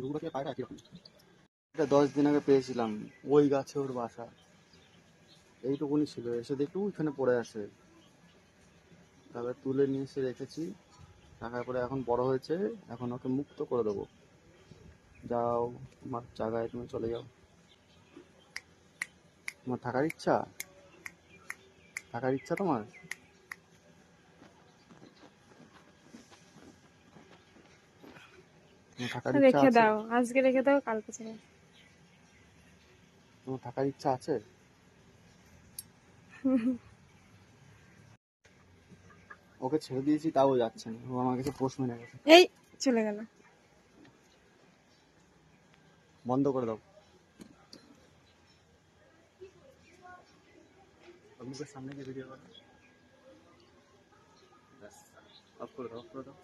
গুগুলোকে পায়রা একই রকম। এটা 10 দিন আগে পেয়েছিলাম, ওই গাছে ওর বাসা। এইটুকুনি ছিল, এসে দেখি ওইখানে পড়ে আছে। তারপরে তুলে নিয়ে এসে রেখেছি, রাখার পরে এখন বড় হয়েছে। এখন ওকে মুক্ত করে দেবো। যাও, তোমার জায়গায় তুমি চলে যাও। তোমার থাকার ইচ্ছা, থাকার ইচ্ছা তোমার? তোমার থাকার ইচ্ছা রেখে আছে? দাও, আজকে রেখে দাও, কালকে চলে আসো। তোমার থাকার ইচ্ছা আছে? ওকে ছেড়ে দিয়েছি, তাও যাচ্ছে না, ও আমার কাছে পোষ মেনে গেছে। এই চলে গেল। বন্ধ করে দাও, ওর মুখের সামনে গিয়ে ভিডিও করো। ব্যাস, অফ করে দাও, অফ করে দাও।